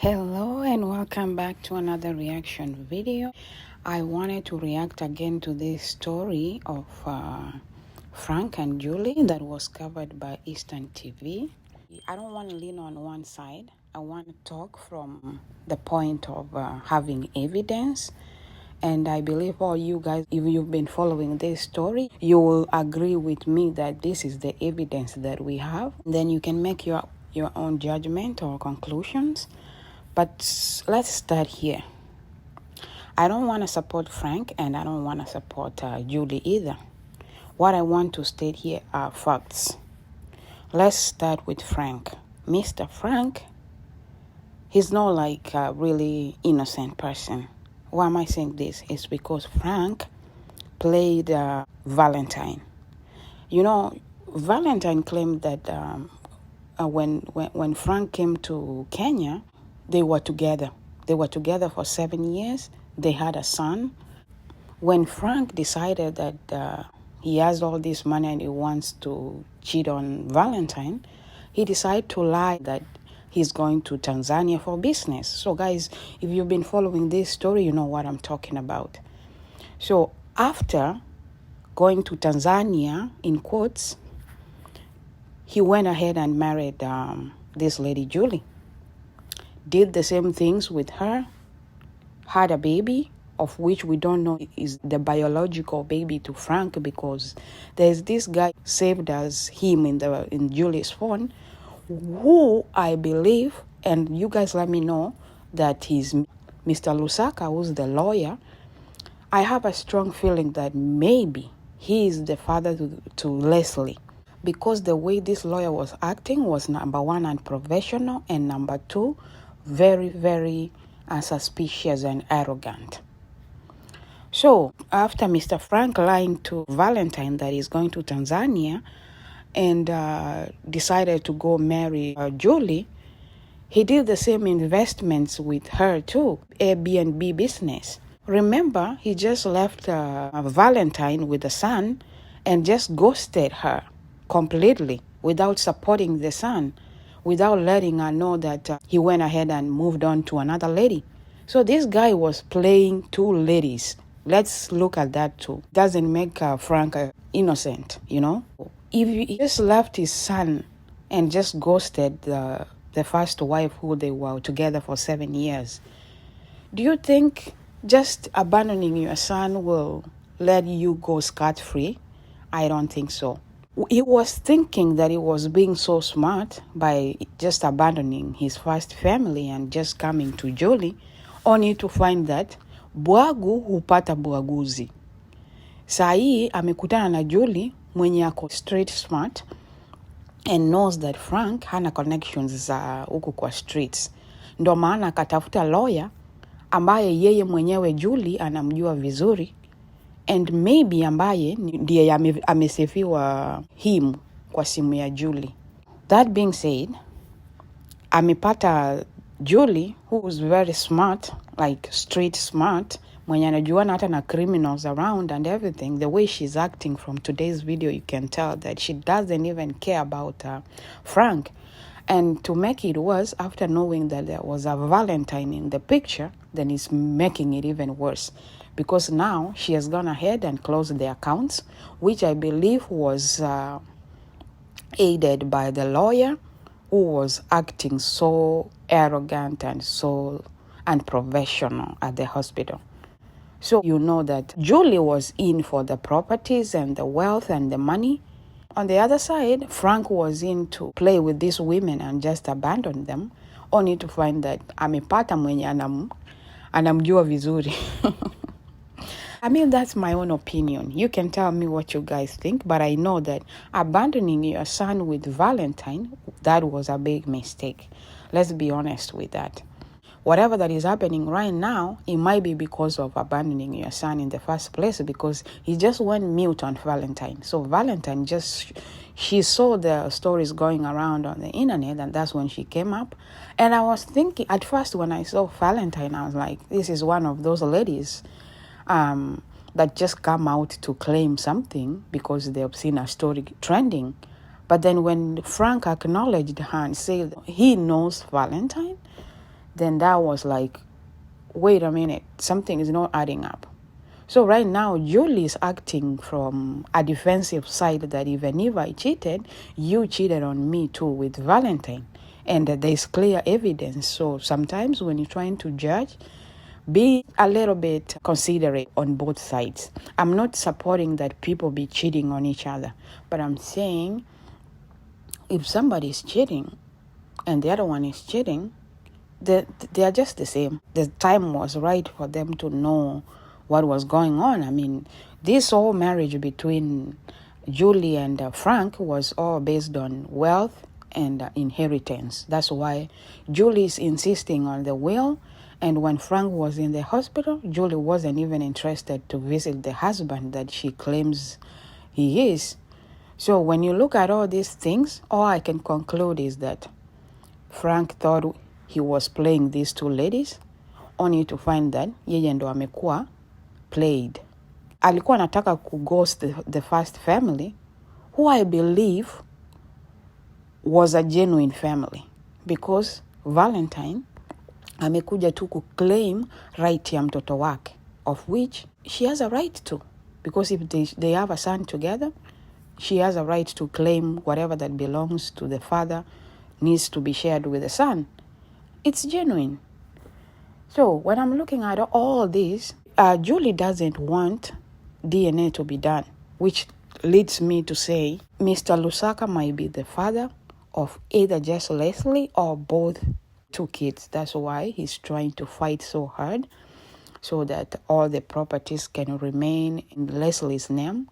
Hello and welcome back to another reaction video. I wanted to react again to this story of Frank and Julie that was covered by Eastern TV. I don't want to lean on one side. I want to talk from the point of having evidence. And I believe all you guys, if you've been following this story, you will agree with me that this is the evidence that we have. Then you can make your own judgment or conclusions. But let's start here. I don't want to support Frank and I don't want to support Julie either. What I want to state here are facts. Let's start with Frank. Mr. Frank, he's not like a really innocent person. Why am I saying this? It's because Frank played Valentine. You know, Valentine claimed that when Frank came to Kenya, they were together. They were together for 7 years. They had a son. When Frank decided that he has all this money and he wants to cheat on Valentine, he decided to lie that he's going to Tanzania for business. So guys, if you've been following this story, you know what I'm talking about. So after going to Tanzania, in quotes, he went ahead and married this lady, Julie. Did the same things with her, had a baby, of which we don't know is the biological baby to Frank, because there's this guy saved as him in Julie's phone, who I believe, and you guys let me know, that he's Mr. Lusaka, who's the lawyer. I have a strong feeling that maybe he is the father to Leslie, because the way this lawyer was acting was, number one, unprofessional, and number two, very, very suspicious and arrogant. So after Mr. Frank lying to Valentine that he's going to Tanzania and decided to go marry Julie, he did the same investments with her too, Airbnb business. Remember, he just left Valentine with the son and just ghosted her completely without supporting the son, without letting her know that he went ahead and moved on to another lady. So this guy was playing two ladies. Let's look at that too. Doesn't make Frank innocent, you know. If he just left his son and just ghosted the first wife who they were together for 7 years, do you think just abandoning your son will let you go scot-free? I don't think so. He was thinking that he was being so smart by just abandoning his first family and just coming to Julie, only to find that bwagu hupata bwaguzi. Sahi amekutana na Julie mwenye ako street smart and knows that Frank hana connections za huku kwa streets. Ndo maana akatafuta lawyer ambaye yeye mwenyewe Julie anamjua vizuri, and maybe ambaye ndiye amesefiwa him kwa simu ya Julie. That being said, amepata Julie, who is very smart, like street smart, mwenye anajuana hata na criminals around and everything. The way she's acting from today's video, you can tell that she doesn't even care about Frank. And to make it worse, after knowing that there was a Valentine in the picture, then it's making it even worse. Because now she has gone ahead and closed the accounts, which I believe was aided by the lawyer, who was acting so arrogant and so unprofessional at the hospital. So you know that Julie was in for the properties and the wealth and the money. On the other side, Frank was in to play with these women and just abandon them, only to find that amepata mwenye anamjua vizuri. I mean, that's my own opinion. You can tell me what you guys think, but I know that abandoning your son with Valentine, that was a big mistake. Let's be honest with that. Whatever that is happening right now, it might be because of abandoning your son in the first place, because he just went mute on Valentine. So Valentine she saw the stories going around on the internet, and that's when she came up. And I was thinking, at first when I saw Valentine, I was like, this is one of those ladies that just come out to claim something because they've seen a story trending. But then when Frank acknowledged her and said he knows Valentine, then that was like, wait a minute, something is not adding up. So right now, Julie is acting from a defensive side that even if I cheated, you cheated on me too with Valentine. And there's clear evidence. So sometimes when you're trying to judge, be a little bit considerate on both sides. I'm not supporting that people be cheating on each other, but I'm saying if somebody is cheating and the other one is cheating, they are just the same. The time was right for them to know what was going on. I mean, this whole marriage between Julie and Frank was all based on wealth and inheritance. That's why Julie is insisting on the will. And when Frank was in the hospital, Julie wasn't even interested to visit the husband that she claims he is. So when you look at all these things, all I can conclude is that Frank thought he was playing these two ladies, only to find that yeye ndo amekuwa played. Alikuwa anataka kughost the first family, who I believe was a genuine family, because Valentine amekuja tu kuclaim right ya mtoto wake, of which she has a right to, because if they have a son together, she has a right to claim whatever that belongs to the father needs to be shared with the son. It's genuine. So when I'm looking at all this, Julie doesn't want DNA to be done, which leads me to say Mr. Lusaka might be the father of either just Leslie or both two kids. That's why he's trying to fight so hard so that all the properties can remain in Leslie's name.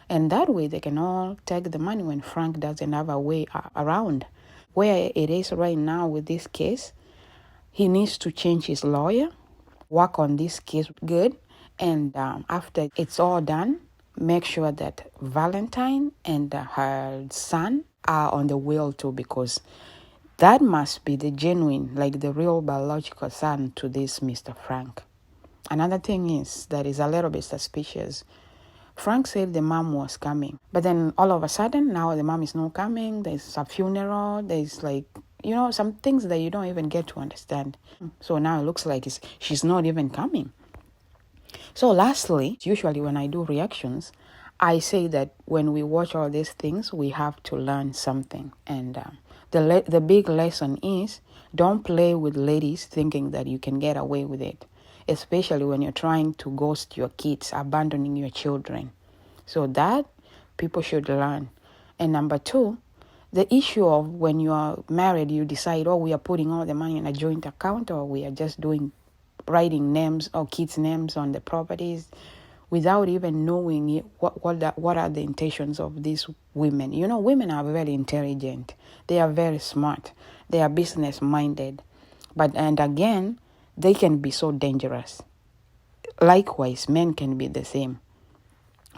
And that way they can all take the money when Frank doesn't have a way around. Where it is right now with this case, he needs to change his lawyer, work on this case good, and after it's all done, make sure that Valentine and her son are on the will too, because that must be the genuine, like the real biological son to this Mr. Frank. Another thing is that is a little bit suspicious. Frank said the mom was coming, but then all of a sudden now the mom is not coming. There's a funeral. There's like, some things that you don't even get to understand. So now it looks like she's not even coming. So lastly, usually when I do reactions, I say that when we watch all these things, we have to learn something. And the big lesson is, don't play with ladies thinking that you can get away with it, especially when you're trying to ghost your kids, abandoning your children. So that people should learn. And number two, the issue of when you are married, you decide, we are putting all the money in a joint account, or we are just writing names or kids' names on the properties without even knowing what are the intentions of these women. Women are very intelligent. They are very smart. They are business-minded. And again, they can be so dangerous. Likewise, men can be the same.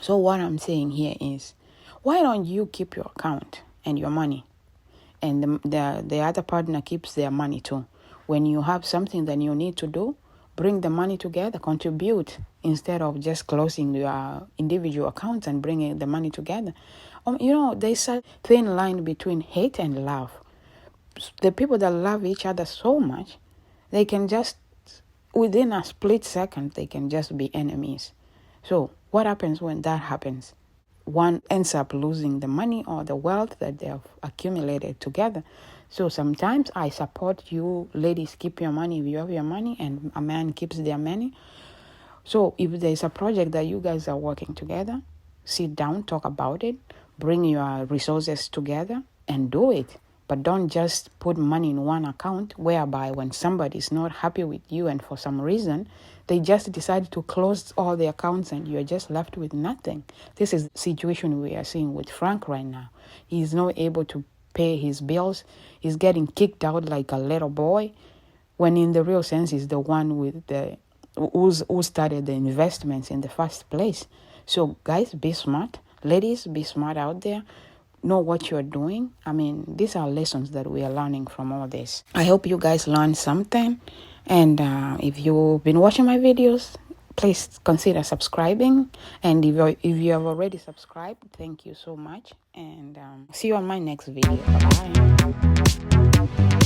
So what I'm saying here is, why don't you keep your account and your money, and the other partner keeps their money too? When you have something that you need to do, bring the money together, contribute, instead of just closing your individual accounts and bringing the money together. There's a thin line between hate and love. The people that love each other so much, they can just, within a split second, they can just be enemies. So what happens when that happens? One ends up losing the money or the wealth that they have accumulated together. So sometimes I support you ladies, keep your money if you have your money, and a man keeps their money. So if there's a project that you guys are working together, sit down, talk about it, bring your resources together and do it. But don't just put money in one account whereby when somebody is not happy with you and for some reason, they just decide to close all the accounts and you're just left with nothing. This is the situation we are seeing with Frank right now. He's not able to pay his bills. He's getting kicked out like a little boy, when in the real sense he's the one with who started the investments in the first place. So guys, be smart. Ladies, be smart out there. Know what you're doing. I mean, these are lessons that we are learning from all this. I hope you guys learned something. And if you've been watching my videos, please consider subscribing. And if you have already subscribed, thank you so much. And see you on my next video. Bye.